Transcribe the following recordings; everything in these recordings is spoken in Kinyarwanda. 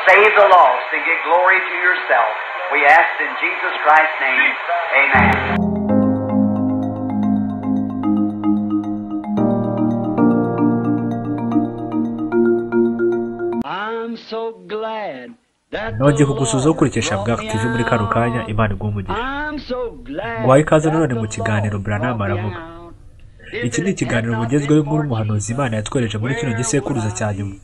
save the lost and get glory to yourself. We ask in Jesus Christ's name. Amen. nongeye kugusuza ukurikisha Bwac TV muri kano kanya. Imana iguhe umugisha. Guhaye ikaze nanone mu kiganiro Branham aravuga. Iki ni ikiganiro mugezweho n'umuhanuzi Imana yatwereje muri kino gisekuruza cya nyuma,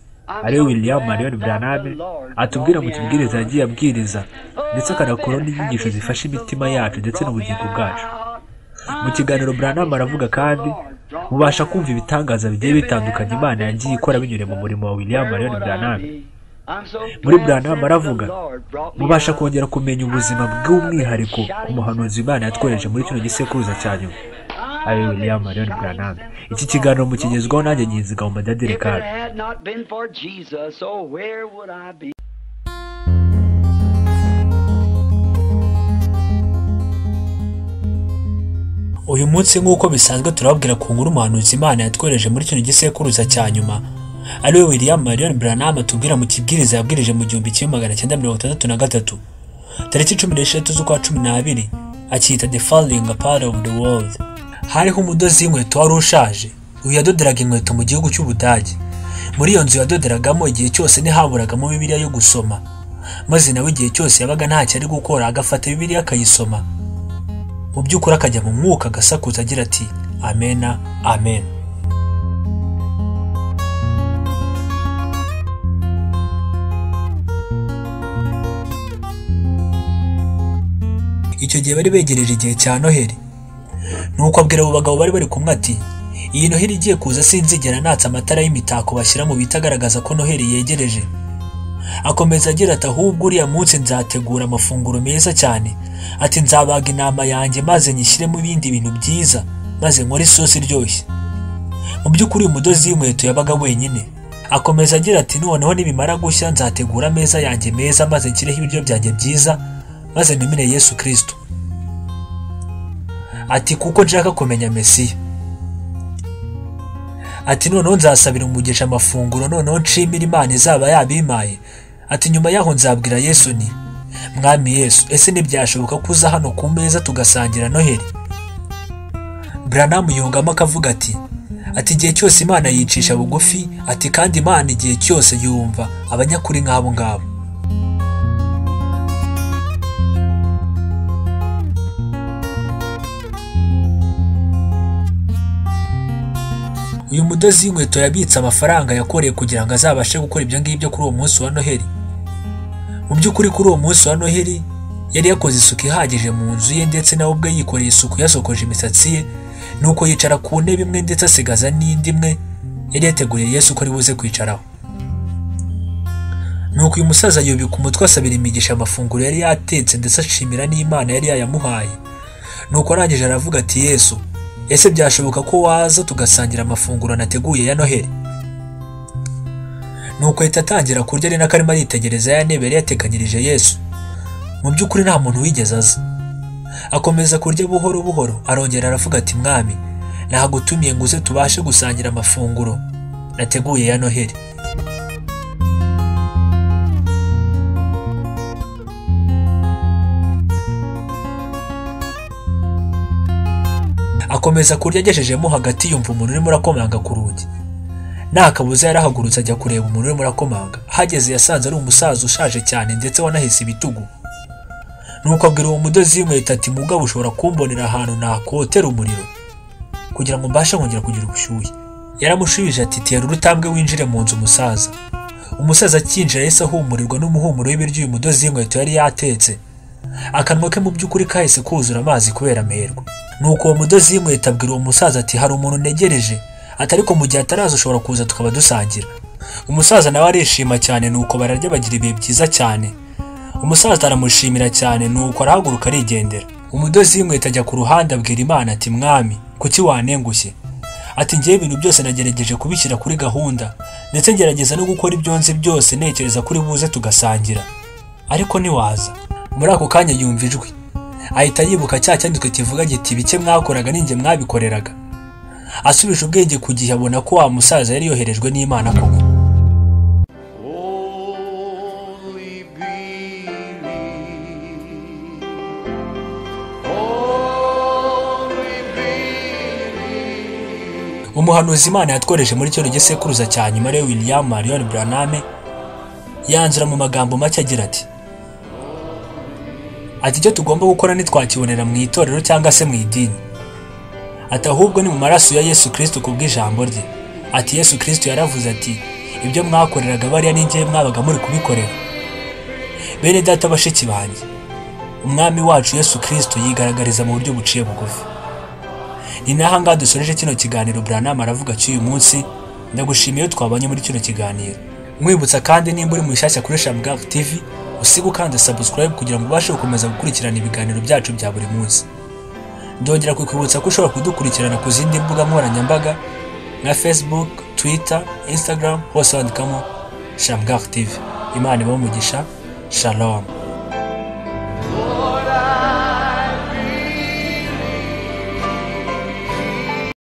ari William Marion Branham, atubwira mu kibwiriza yagiye abwiriza ndetse akanakora n'inyigisho zifasha imitima yacu ndetse n'ubugingo bwacu. Mu kiganiro Branham aravuga kandi mubasha kumva ibitangaza bigiye bitandukanye Imana yagiye ikora binyure mu murimo wa William Marion Branham. Muri Branham aravuga mubasha kongera kumenya ubuzima bw'umwihariko umuhanuzi Imana yatwereje muri kino gisekuruza cya nyuma, ari William Marion Branham. Iki kiganiro mukigezwaho nanjye Nyiziga mu Madadire kandi uyu munsi nk'uko bisanzwe turababwira ku nkuru umuhanuzi Imana yatwereje muri kino gisekuruza cya nyuma, ariwe William Marion Branham atubwira mu kibwiriza yabwirije mu 1963 tariki 16 z'ukwa 12 akita The Falling Apart of the World. Hariho umudozi w'inkweto wari ushaje, uyu yadoderaga inkweto mu gihugu cy'Ubudage. Muri iyo nzu yadoderagamo igihe cyose ntihaburagamo Bibiliya yo gusoma, maze nawe igihe cyose yabaga ntacyo ari gukora agafata Bibiliya akayisoma. Mu by'ukuri akajya mu mwuka agasakuza agira ati amena amen. Icyo gihe bari begereje igihe cya Noheli, nuko abwira abo bagabo bari kumwe ati iyi Noheli igiye kuza sinzigera natsa amatara y'imitako bashyira mu bitagaragaza ko Noheli yegereje. Akomeza agira ati ahubwo uriya munsi nzategura amafunguro meza cyane, ati nzabaga intama yanjye maze nyishyiremo ibindi bintu byiza maze nkore isosi iryoshye. Mu by'ukuri umudozi w'inkweto yabaga wenyine. Akomeza agira ati noneho nibimara gushya nzategura ameza yanjye meza maze nshyireho ibiryo byanjye byiza maze ntumire Yesu Kristo. Ati kuko nshaka kumenya Mesiya. Ati noneho nzasabira umugisha amafunguro, noneho nshimira Imana izaba yabimaye. Ati nyuma yaho nzabwira Yesu ni Mwami Yesu, ese ntibyashoboka kuza hano ku meza tugasangira Noheli? Branham yungamo akavuga ati igihe cyose Imana yicisha bugufi, ati kandi Imana igihe cyose yumva abanyakuri nk'abo ngabo. Uyu mudozi w'inkweto yabitse amafaranga yakoreye kugira ngo azabashe gukora ibyo ngibyo kuri uwo munsi wa Noheli. Mu by'ukuri kuri uwo munsi wa Noheli yari yakoze isuku ihagije mu nzu ye ndetse nawe ubwe yikoreye isuku, yasokoje imisatsi ye, nuko yicara ku ntebe imwe ndetse asigaza n'indi imwe yari yateguriye Yesu ko ari buze kwicaraho. Nuko uyu musaza yubika umutwe asabira imigisha amafunguro yari yatetse ndetse ashimira n'Imana yari yayamuhaye. Nuko arangije aravuga ati Yesu, ese byashoboka ko waza tugasangira amafunguro nateguye ya Noheli? Nuko ahita atangira kurya ari nako arimo aritegereza ya ntebe yari yateganyirije Yesu. Mu by'ukuri nta muntu wigeze aza. Akomeza kurya buhoro buhoro, arongera aravuga ati Mwami, nagutumiye ngo uze tubashe gusangira amafunguro nateguye ya Noheli. Akomeza kurya agejejemo hagati yumva umuntu urimo urakomanga ku rugi. Nakabuza yarahagurutse ajya kureba umuntu urimo urakomanga. Hageze yasanze ari umusaza ushaje cyane ndetse wanahise ibitugu. Nuko abwira uwo mudozi w'inkweto ati mugabo ushobora kumbonera ahantu nakotera umuriro kugira ngo mbashe kongera kugira ubushyuhe? Yaramushubije ati tera urutambwe winjire mu nzu umusaza. Umusaza akinjira yahise ahumurirwa n'umuhumuro w'ibiryo uyu mudozi w'inkweto yari yatetse. Akanwa ke mu by'ukuri kahise kuzura amazi kubera amerwe. Nuko uwo mudozi w'inkweto abwira uwo musaza ati hari umuntu negereje, ati ariko mu gihe ataraza ushobora kuza tukaba dusangira. Umusaza nawe arishima cyane, nuko bararya bagira ibihe byiza cyane. Umusaza aramushimira cyane, nuko arahaguruka arigendera. Umudozi w'inkweto ajya ku ruhande abwira Imana ati Mwami, kuki wanengushye? Ati ngiye ibintu byose nagerageje kubishyira kuri gahunda ndetse ngerageza no gukora ibyo nzi byose nekereza kuri buze tugasangira, ariko ntiwaza. Muri ako kanya yumva ijwi, ahita yibuka cya cyanditswe kivuga giti bike mwakoraga ninjye mwabikoreraga. Asubije ubwenge ku gihe abona ko wa musaza yari yoherejwe n'Imana koko. umuhanuzi Imana yatworeje muri cyo gisekuruza cya nyuma rero William Marion Branham yanzura mu magambo make agira ati icyo tugomba gukora ntitwakibonera mu itorero cyangwa se mu idini, ati ahubwo ni mu maraso ya Yesu Kristo kubw'ijambo rye. Ati Yesu Kristo yaravuze ati ibyo mwakoreraga bariya ninjye mwabaga muri kubikorera. Bene data bashiki banjye, umwami wacu Yesu Kristo yigaragariza mu buryo buciye bugufi. Ni naho ngaha dusoreje kino kiganiro Branham aravuga cy'uyu munsi. Ndagushimiye twabanye muri kino kiganiro. Mwibutsa kandi nimba uri mushyashya kuri Shamgar TV usiga ukanda subscribe kugira ngo ubashe gukomeza gukurikirana ibiganiro byacu bya buri munsi. Ndongera kukwibutsa ko ushobora kudukurikirana ku zindi mbuga nkoranyambaga nka Facebook, Twitter, Instagram, hose wandikamo Shamgar TV. Imana ibahe umugisha. Shalom.